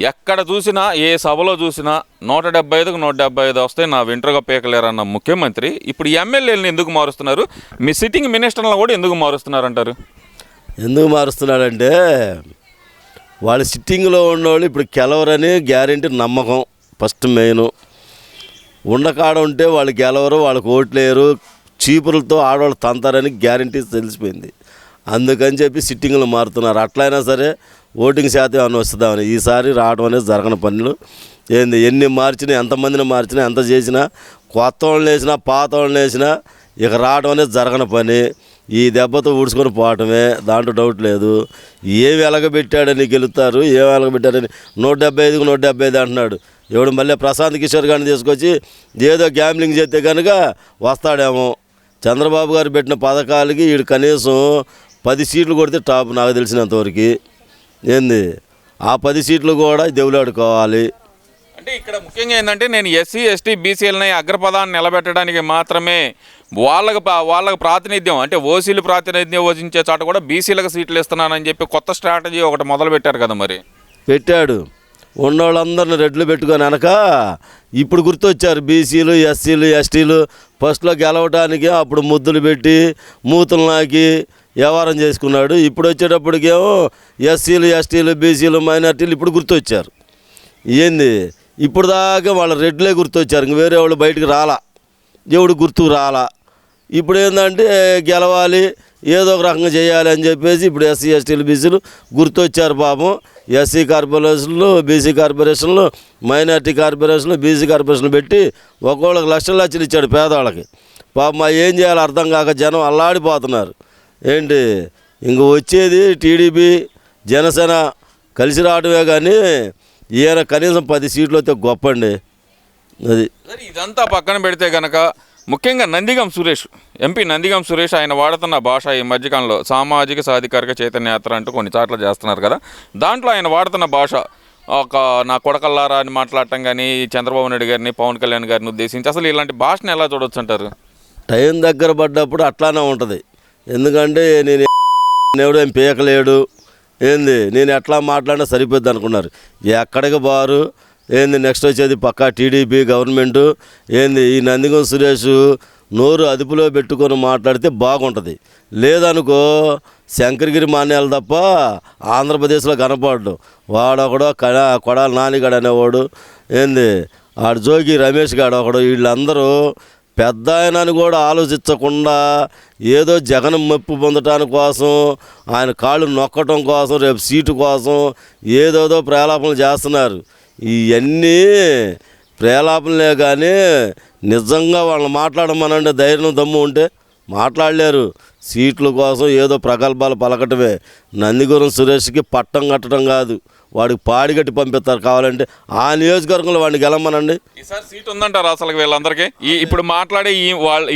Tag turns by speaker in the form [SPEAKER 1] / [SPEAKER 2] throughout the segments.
[SPEAKER 1] ఎక్కడ చూసినా ఏ సభలో చూసినా 175కు 175 వస్తే నా వెంట్రుగా పీకలేరన్న ముఖ్యమంత్రి ఇప్పుడు ఎమ్మెల్యేలను ఎందుకు మారుస్తున్నారు? మీ సిట్టింగ్ మినిస్టర్లను కూడా ఎందుకు మారుస్తున్నారు అంటారు?
[SPEAKER 2] ఎందుకు మారుస్తున్నాడంటే వాళ్ళు సిట్టింగ్లో ఉన్నవాళ్ళు ఇప్పుడు గెలవరని గ్యారెంటీ నమ్మకం ఫస్ట్ మెయిన్. ఉండకాడ ఉంటే వాళ్ళు గెలవరు, వాళ్ళకి ఓట్లేరు, చీపులతో ఆడవాళ్ళు తంతారని గ్యారెంటీ తెలిసిపోయింది. అందుకని చెప్పి సిట్టింగ్లు మారుతున్నారు. అట్లయినా సరే ఓటింగ్ శాతం ఏమైనా వస్తుందామని. ఈసారి రావడం అనేది జరగని పనులు. ఎన్ని మార్చినా, ఎంతమందిని మార్చినా, ఎంత చేసినా, కొత్త వాళ్ళని వేసినా, పాత వాళ్ళని వేసినా ఇక రావడం అనేది జరగని పని. ఈ దెబ్బతో ఊడ్చుకొని పోవటమే, దాంట్లో డౌట్ లేదు. ఏమి వెలగబెట్టాడని గెలుస్తారు, ఏమి వెలగబెట్టాడని 175కు 175 అంటున్నాడు. ఎవడు మళ్ళీ ప్రశాంత్ కిషోర్ గారిని తీసుకొచ్చి ఏదో గ్యాంబ్లింగ్ చేస్తే కనుక వస్తాడేమో. చంద్రబాబు గారు పెట్టిన పథకాలకి వీడు కనీసం 10 సీట్లు కొడితే టాప్ నాకు తెలిసినంతవరకు. ఆ 10 సీట్లు కూడా దేవులాడుకోవాలి.
[SPEAKER 1] అంటే ఇక్కడ ముఖ్యంగా ఏంటంటే నేను ఎస్సీ ఎస్టీ బీసీలని అగ్రపదాన్ని నిలబెట్టడానికి మాత్రమే వాళ్ళకి ప్రాతినిధ్యం, అంటే ఓసీలు ప్రాతినిధ్యం వహించే చోట కూడా బీసీలకు సీట్లు ఇస్తున్నానని చెప్పి కొత్త స్ట్రాటజీ ఒకటి మొదలు పెట్టారు కదా. మరి పెట్టాడు.
[SPEAKER 2] ఉన్నోళ్ళందరిని రెడ్లు పెట్టుకొని అనక ఇప్పుడు గుర్తొచ్చారు బీసీలు, ఎస్సీలు, ఎస్టీలు. ఫస్ట్లో గెలవడానికి అప్పుడు ముద్దులు పెట్టి మూతులు నాకి వ్యవహారం చేసుకున్నాడు. ఇప్పుడు వచ్చేటప్పటికేమో ఎస్సీలు, ఎస్టీలు, బీసీలు, మైనార్టీలు ఇప్పుడు గుర్తొచ్చారు. ఇప్పుడు దాకా వాళ్ళ రెడ్లే గుర్తొచ్చారు. ఇంక వేరే వాళ్ళు బయటకు రాలా, ఎవడు గుర్తుకు రాలా. ఇప్పుడు ఏంటంటే గెలవాలి, ఏదో ఒక రకంగా చేయాలి అని చెప్పేసి ఇప్పుడు ఎస్సీ ఎస్టీలు బీసీలు గుర్తొచ్చారు. పాపం ఎస్సీ కార్పొరేషన్లు, బీసీ కార్పొరేషన్లు, మైనార్టీ కార్పొరేషన్లు, బీసీ కార్పొరేషన్లు పెట్టి ఒక్కొక్కళ్ళకి లక్షలు ఇచ్చాడు పేదవాళ్ళకి. పాపం ఏం చేయాలో అర్థం కాక జనం అల్లాడిపోతున్నారు. ఇంక వచ్చేది టీడీపీ జనసేన కలిసి రావడమే కానీ ఈయన కనీసం 10 సీట్లు అయితే గొప్ప అండి. అది
[SPEAKER 1] ఇదంతా పక్కన పెడితే కనుక ముఖ్యంగా నందిగం సురేష్, ఎంపీ నందిగం సురేష్ ఆయన వాడుతున్న భాష ఈ మధ్యకాలంలో సామాజిక సాధికారిక చైతన్య యాత్ర అంటూ కొన్ని చాట్ల చేస్తున్నారు కదా. దాంట్లో ఆయన వాడుతున్న భాష నా కొడకల్లారా అని మాట్లాడటం కానీ, చంద్రబాబు నాయుడు గారిని, పవన్ కళ్యాణ్ గారిని ఉద్దేశించి అసలు ఇలాంటి భాషను ఎలా చూడొచ్చు అంటారు?
[SPEAKER 2] టైం దగ్గర పడ్డప్పుడు అట్లానే ఉంటుంది. ఎందుకంటే నేను ఎవడు ఏం పీకలేడు, నేను ఎట్లా మాట్లాడినా సరిపోద్ది అనుకున్నారు. ఎక్కడికి బారు నెక్స్ట్ వచ్చేది పక్కా టీడీపీ గవర్నమెంటు. ఈ నందిగం సురేష్ నోరు అదుపులో పెట్టుకొని మాట్లాడితే బాగుంటుంది. లేదనుకో శంకరగిరి మాన్యాలు తప్ప ఆంధ్రప్రదేశ్లో కనపడ్డు. వాడొకడో కొడాలి నానిగాడు అనేవాడు, ఆడు జోగి రమేష్ గాడు ఒకడు. వీళ్ళందరూ పెద్ద ఆయనని కూడా ఆలోచించకుండా ఏదో జగన్ మెప్పు పొందటానికి కోసం, ఆయన కాళ్ళు నొక్కటం కోసం, రేపు సీటు కోసం ఏదోదో ప్రేలాపనలు చేస్తున్నారు. ఇవన్నీ ప్రేలాపనలే కానీ నిజంగా వాళ్ళని మాట్లాడమనంటే ధైర్యం దమ్ము ఉంటే మాట్లాడలేరు. సీట్ల కోసం ఏదో ప్రగల్భాలు పలకటమే. నందిగురం సురేష్కి పట్టం కట్టడం కాదు, వాడికి పాడిగట్టి పంపిస్తారు. కావాలంటే ఆ నియోజకవర్గంలో వాడిని గెలమ్మనండి.
[SPEAKER 1] ఈసారి సీట్ ఉందంటారు అసలు వీళ్ళందరికీ? ఇప్పుడు మాట్లాడే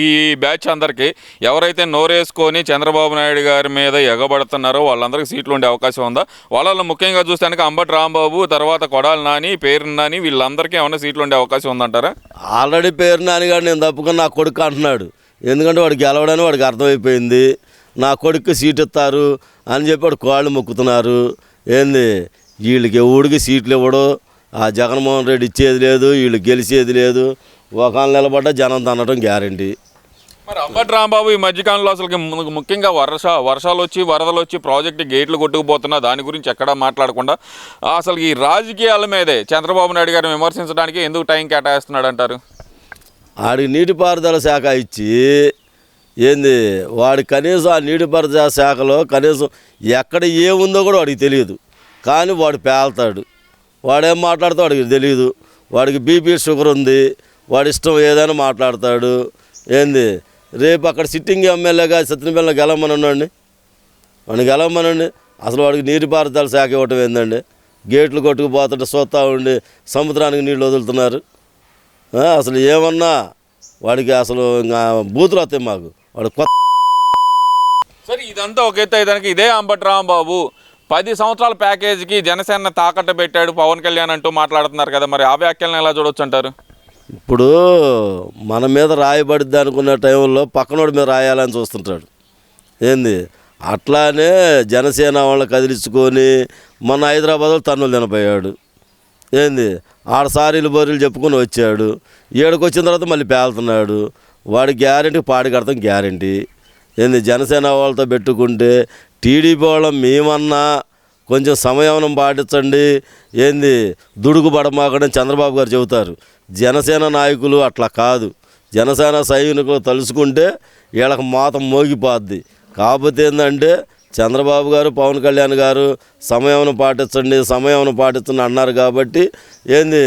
[SPEAKER 1] ఈ బ్యాచ్ అందరికీ ఎవరైతే నోరేసుకొని చంద్రబాబు నాయుడు గారి మీద ఎగబడుతున్నారో వాళ్ళందరికీ సీట్లు ఉండే అవకాశం ఉందా? వాళ్ళలో ముఖ్యంగా చూస్తే అంబటి రాంబాబు, తర్వాత కొడాలి నాని, పేరు నాని, వీళ్ళందరికీ ఏమైనా సీట్లు ఉండే అవకాశం ఉందంటారా?
[SPEAKER 2] ఆల్రెడీ పేరు నాని గారు నేను తప్పుకొని నా కొడుకు అంటున్నాడు. ఎందుకంటే వాడు గెలవడని వాడికి అర్థమైపోయింది. నా కొడుకు సీట్ ఇస్తారు అని చెప్పి వాడు కాళ్ళు మొక్కుతున్నారు. వీళ్ళకి ఊడికి సీట్లు ఇవ్వడు. ఆ జగన్మోహన్ రెడ్డి ఇచ్చేది లేదు, వీళ్ళు గెలిచేది లేదు. ఒకళ్ళు నిలబడ్డా జనం తనటం గ్యారంటీ.
[SPEAKER 1] మరి అంబటి రాంబాబు ఈ మధ్యకాలంలో అసలు ముఖ్యంగా వర్షాలు వచ్చి వరదలు వచ్చి ప్రాజెక్టు గేట్లు కొట్టుకుపోతున్నా దాని గురించి ఎక్కడా మాట్లాడకుండా అసలు ఈ రాజకీయాల మీదే చంద్రబాబు నాయుడు గారిని విమర్శించడానికి ఎందుకు టైం కేటాయిస్తున్నాడు అంటారు?
[SPEAKER 2] వాడికి నీటిపారుదల శాఖ ఇచ్చి వాడి కనీసం ఆ నీటిపారుదల శాఖలో కనీసం ఎక్కడ ఏముందో కూడా వాడికి తెలియదు. కానీ వాడు పేల్తాడు. వాడేం మాట్లాడుతూ వాడికి తెలియదు. వాడికి బీపీ షుగర్ ఉంది, వాడి ఇష్టం ఏదైనా మాట్లాడతాడు. రేపు అక్కడ సిట్టింగ్ ఎమ్మెల్యేగా సత్యనపల్లిలో గెలవమనండి, వాడిని గెలవమనండి. అసలు వాడికి నీటిపారుదల శాఖ ఇవ్వటం ఏందండి? గేట్లు కొట్టుకుపోతుంటే చూస్తూ ఉండి సముద్రానికి నీళ్ళు వదులుతున్నారు. అసలు ఏమన్నా వాడికి అసలు ఇంకా బూతులు వస్తాయి మాకు. వాడు కొత్త
[SPEAKER 1] సరే ఇదంతా ఒక ఎత్తు అయ్యేదానికి ఇదే అంబటి రాంబాబు 10 సంవత్సరాల ప్యాకేజీకి జనసేన తాకట్టు పెట్టాడు పవన్ కళ్యాణ్ అంటూ మాట్లాడుతున్నారు కదా. మరి ఆ వ్యాఖ్యలను ఎలా చూడొచ్చు అంటారు?
[SPEAKER 2] ఇప్పుడు మన మీద రాయబడిద్ది అనుకున్న టైంలో పక్కనోడి మీద రాయాలని చూస్తుంటాడు. అట్లానే జనసేన వాళ్ళని కదిలించుకొని మన హైదరాబాద్లో తన్నులు తినపోయాడు. ఏంది ఆడ సారీలు బోరీలు చెప్పుకొని వచ్చాడు, ఏడుకు వచ్చిన తర్వాత మళ్ళీ పేలుతున్నాడు. వాడి గ్యారెంటీ పాడి కడతాం గ్యారెంటీ. ఏంది జనసేన వాళ్ళతో పెట్టుకుంటే టీడీపీ వాళ్ళం మేమన్నా కొంచెం సంయమనం పాటించండి, ఏంది దుడుకు పడమాకని చంద్రబాబు గారు చెబుతారు. జనసేన నాయకులు అట్లా కాదు. జనసేన సైనికులు తలుసుకుంటే వీళ్ళకి మాతం మోగిపోద్ది. కాకపోతే ఏంటంటే చంద్రబాబు గారు పవన్ కళ్యాణ్ గారు సమయం పాటించండి అన్నారు కాబట్టి ఏంది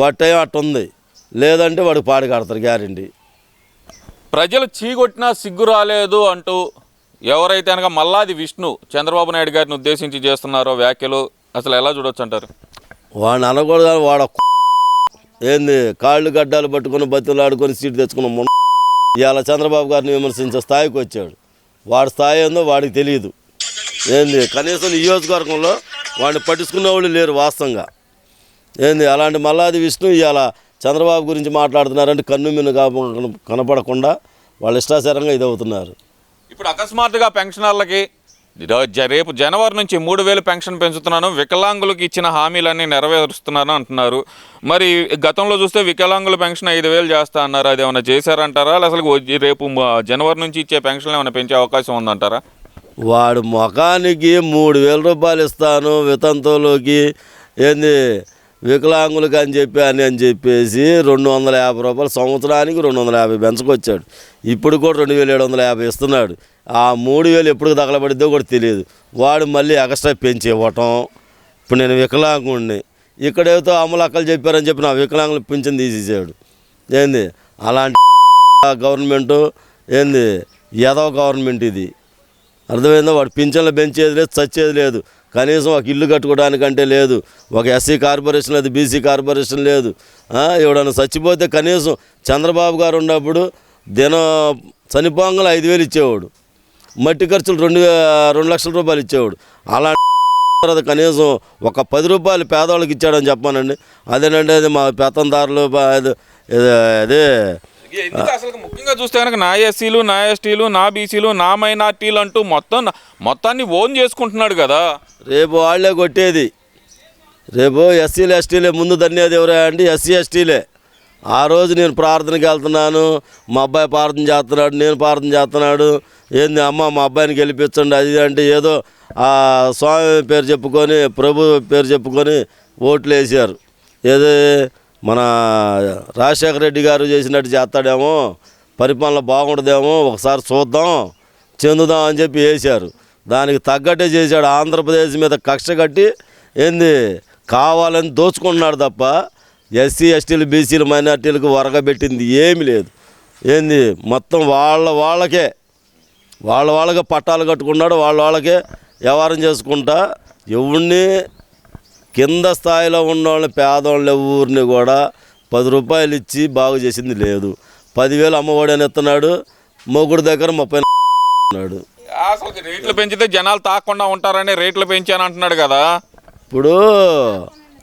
[SPEAKER 2] వాటేం అట్టుంది, లేదంటే వాడికి పాడి కడతారు గ్యారెంటీ.
[SPEAKER 1] ప్రజలు చీకొట్టినా సిగ్గు రాలేదు అంటూ ఎవరైతే అనగా మల్లాది విష్ణు చంద్రబాబు నాయుడు గారిని ఉద్దేశించి చేస్తున్నారో వ్యాఖ్యలు అసలు ఎలా చూడొచ్చు అంటారు?
[SPEAKER 2] వాడిని అనకూడదు కానీ వాడు ఏంది కాళ్ళు గడ్డాలు పట్టుకొని బతులాడుకొని సీటు తెచ్చుకున్న ఇవాళ చంద్రబాబు గారిని విమర్శించే స్థాయికి వచ్చాడు. వాడి స్థాయి ఏందో వాడికి తెలియదు. ఏంది కనీసం నియోజకవర్గంలో వాడిని పట్టించుకునే వాళ్ళు లేరు వాస్తవంగా. ఏంది అలాంటి మల్లాది విష్ణు ఇవాళ చంద్రబాబు గురించి మాట్లాడుతున్నారంటే కన్ను మిన్ను కనపడకుండా వాళ్ళు ఇష్టాచారంగా ఇదవుతున్నారు.
[SPEAKER 1] ఇప్పుడు అకస్మాత్తుగా పెన్షనర్లకి రేపు జనవరి నుంచి 3,000 పెన్షన్ పెంచుతున్నాను, వికలాంగులకు ఇచ్చిన హామీలన్నీ నెరవేరుస్తున్నాను అంటున్నారు. మరి గతంలో చూస్తే వికలాంగుల పెన్షన్ 5,000 చేస్తా అన్నారు. అది ఏమైనా చేశారంటారా? అసలు రేపు జనవరి నుంచి ఇచ్చే పెన్షన్లు ఏమైనా పెంచే అవకాశం ఉందంటారా?
[SPEAKER 2] వాడు ముఖానికి 3,000 రూపాయలు ఇస్తాను వితంతువులోకి ఏంది వికలాంగులకు అని చెప్పేసి 250 రూపాయలు సంవత్సరానికి 250 పెంచుకొచ్చాడు. ఇప్పుడు కూడా 2,750 ఇస్తున్నాడు. ఆ 3,000 ఎప్పుడు తగలబడిద్దో కూడా తెలియదు. వాడు మళ్ళీ ఎక్స్ట్రా పెంచి ఇవ్వటం. ఇప్పుడు నేను వికలాంగుడిని, ఇక్కడేదో అమలక్కలు చెప్పారని చెప్పి నా వికలాంగులు పింఛన్ తీసేసాడు. ఏంది అలాంటి గవర్నమెంటు, ఏంది ఎదవ గవర్నమెంట్ ఇది. అర్థమైందో? వాడు పింఛన్లు పెంచేది లేదు, చచ్చేది లేదు. కనీసం ఒక ఇల్లు కట్టుకోవడానికంటే లేదు, ఒక ఎస్సీ కార్పొరేషన్ లేదు, బీసీ కార్పొరేషన్ లేదు. ఎవడన్నా చచ్చిపోతే కనీసం చంద్రబాబు గారు ఉన్నప్పుడు చనిపోగానే 5,000 ఇచ్చేవాడు. మట్టి ఖర్చులు 2 లక్షల రూపాయలు ఇచ్చేవాడు. అలాంటి కనీసం ఒక 10 రూపాయలు పేదవాళ్ళకి ఇచ్చాడని చెప్పానండి. అదేనంటే అది మా పెత్తందారులు అదే
[SPEAKER 1] అసలు ముఖ్యంగా చూస్తే కనుక నా ఎస్సీలు, నా ఎస్టీలు, నా బీసీలు, నా మైనార్టీలు అంటూ మొత్తాన్ని ఓన్ చేసుకుంటున్నాడు కదా.
[SPEAKER 2] రేపు వాళ్ళే కొట్టేది. రేపు ఎస్సీలు ఎస్టీలే ముందు ధన్యవాది ఎవరా అంటే ఎస్సీ ఎస్టీలే. ఆ రోజు నేను ప్రార్థనకి వెళ్తున్నాను, మా అబ్బాయి ప్రార్థన చేస్తున్నాడు, నేను ప్రార్థన చేస్తున్నాడు. ఏంది అమ్మ మా అబ్బాయిని గెలిపించండి అది అంటే ఏదో ఆ స్వామి పేరు చెప్పుకొని, ప్రభు పేరు చెప్పుకొని ఓట్లు వేసారు. ఏదో మన రాజశేఖర రెడ్డి గారు చేసినట్టు చేస్తాడేమో, పరిపాలన బాగుంటుందేమో, ఒకసారి చూద్దాం చెందుదాం అని చెప్పి వేశారు. దానికి తగ్గట్టే చేశాడు. ఆంధ్రప్రదేశ్ మీద కక్ష కట్టి ఏంది కావాలని దోచుకుంటున్నాడు తప్ప ఎస్సీ ఎస్టీలు బీసీలు మైనార్టీలకు వరగబెట్టింది ఏమీ లేదు. ఏంది మొత్తం వాళ్ళకే పట్టాలు కట్టుకున్నాడు, వాళ్ళకే వ్యవహారం చేసుకుంటా ఎవరిని కింద స్థాయిలో ఉన్న వాళ్ళని పేదవాళ్ళని ఎవరిని కూడా 10 రూపాయలు ఇచ్చి బాగు చేసింది లేదు. 10,000 అమ్మఒడి అని ఇస్తున్నాడు, మొగుడు దగ్గర 30 అన్నాడు.
[SPEAKER 1] అసలు రేట్లు పెంచితే జనాలు తాకుండా ఉంటారని రేట్లు పెంచాను అంటున్నాడు కదా.
[SPEAKER 2] ఇప్పుడు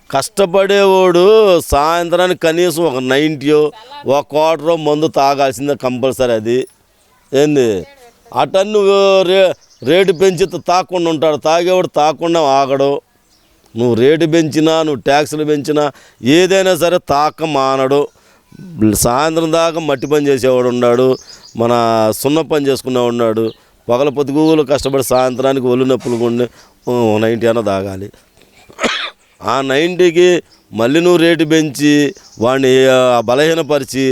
[SPEAKER 2] కష్టపడేవాడు సాయంత్రానికి కనీసం ఒక 90 ఒక క్వార్టర్ మందు తాగాల్సిందే కంపల్సరీ. అది ఏంది అటన్ను నువ్వు రేటు పెంచి తాకుండా ఉంటాడు, తాగేవాడు తాకుండా ఆగడు. నువ్వు రేటు పెంచినా, నువ్వు ట్యాక్సులు పెంచినా ఏదైనా సరే తాక మానడు. సాయంత్రం దాకా మట్టి పని చేసేవాడు ఉన్నాడు, మన సున్న పని చేసుకునేవాడు ఉన్నాడు. పగల పొద్దుగూలు కష్టపడి సాయంత్రానికి ఒళ్ళు నొప్పులు కొండి 90 అన్న తాగాలి. ఆ 90కి మళ్ళీ నువ్వు రేటు పెంచి వాడిని బలహీనపరిచి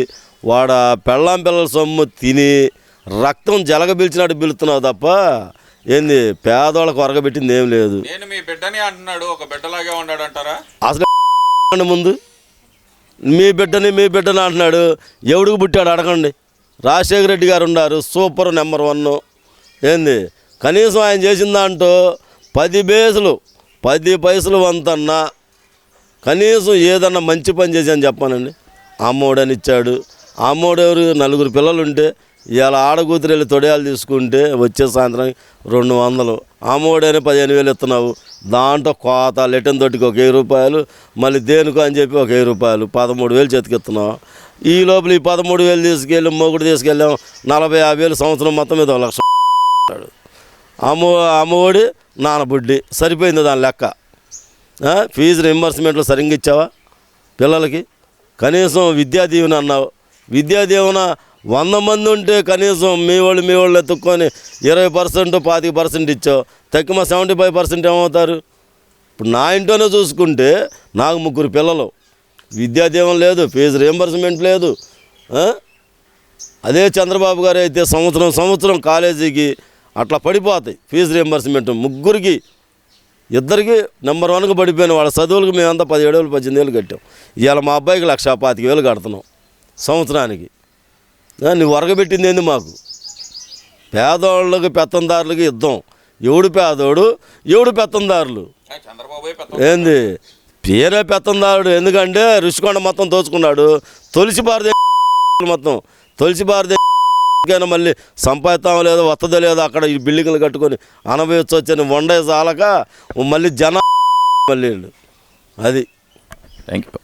[SPEAKER 2] వాడు పెళ్ళాం పిల్లల సొమ్ము తిని రక్తం జలగబిల్చినట్టు పిలుస్తున్నావు తప్ప ఏంది పేదవాళ్ళకు వరగబెట్టింది ఏం లేదు.
[SPEAKER 1] నేను మీ బిడ్డని అంటున్నాడు, ఒక బిడ్డలాగే ఉన్నాడు అంటారా?
[SPEAKER 2] అసలు ముందు మీ బిడ్డని అంటున్నాడు. ఎవడికి పుట్టాడు అడగండి. రాజశేఖర రెడ్డి గారు ఉన్నారు, సూపర్ నెంబర్ 1. ఏంది కనీసం ఆయన చేసిన దాంట్లో 10 పైసలు వంతన్నా కనీసం ఏదన్నా మంచి పని చేశాను చెప్పానండి. అమ్మఒడని ఇచ్చాడు. అమ్మఒడు ఎవరు 4 పిల్లలు ఉంటే ఇవాళ ఆడకూతురు వెళ్ళి తొడయాలు తీసుకుంటే వచ్చే సాయంత్రం 200. అమ్మఒడని 15,000 ఇస్తున్నావు. దాంట్లో కోత లెటన్ తోటికి ఒక 1,000 రూపాయలు, మళ్ళీ దేనికో అని చెప్పి ఒక 1,000 రూపాయలు, 13,000 చేతికిస్తున్నావు. ఈ లోపల ఈ 13,000 తీసుకెళ్ళి మొగుడు తీసుకెళ్ళాం 40,000-50,000 సంవత్సరం మొత్తం మీద 1,00,000 అమ్మఒడి నానబుడ్డి సరిపోయింది దాని లెక్క. ఫీజు రింబర్స్మెంట్లు సరిగ్గా ఇచ్చావా పిల్లలకి? కనీసం విద్యా దీవెన అన్నావు. విద్యా దీవెన 100 మంది ఉంటే కనీసం మీ వాళ్ళు ఎత్తుక్కొని 20% 25% ఇచ్చావు. తక్కువ 75% ఏమవుతారు? ఇప్పుడు నా ఇంట్లోనే చూసుకుంటే నాకు 3 పిల్లలు, విద్యా దీవెన లేదు, ఫీజు రియంబర్స్మెంట్ లేదు. అదే చంద్రబాబు గారు అయితే సంవత్సరం కాలేజీకి అట్లా పడిపోతాయి ఫీజు రియంబర్స్మెంట్. 3కి 2కి నెంబర్ 1కి పడిపోయిన వాళ్ళ చదువులకు మేమంతా 17,000 18,000 కట్టాం. ఇవాళ మా అబ్బాయికి 1,25,000 కడుతున్నాం సంవత్సరానికి. నువ్వు వరగబెట్టింది ఏంది మాకు? పేదవాళ్ళకి పెత్తందారులకి యుద్ధం. ఎవడు పేదోడు, ఎవడు పెత్తందారులు? ఏంది పేరే పెత్తందారుడు. ఎందుకంటే రుషికొండ మొత్తం దోచుకున్నాడు. తులసి భారతదేశం మళ్ళీ సంపాదిస్తాం లేదో వస్తుందో లేదో అక్కడ ఈ బిల్డింగ్లు కట్టుకొని అనభవించ వచ్చని వండే చాలక మళ్ళీ మళ్ళీ అది.
[SPEAKER 1] Thank you.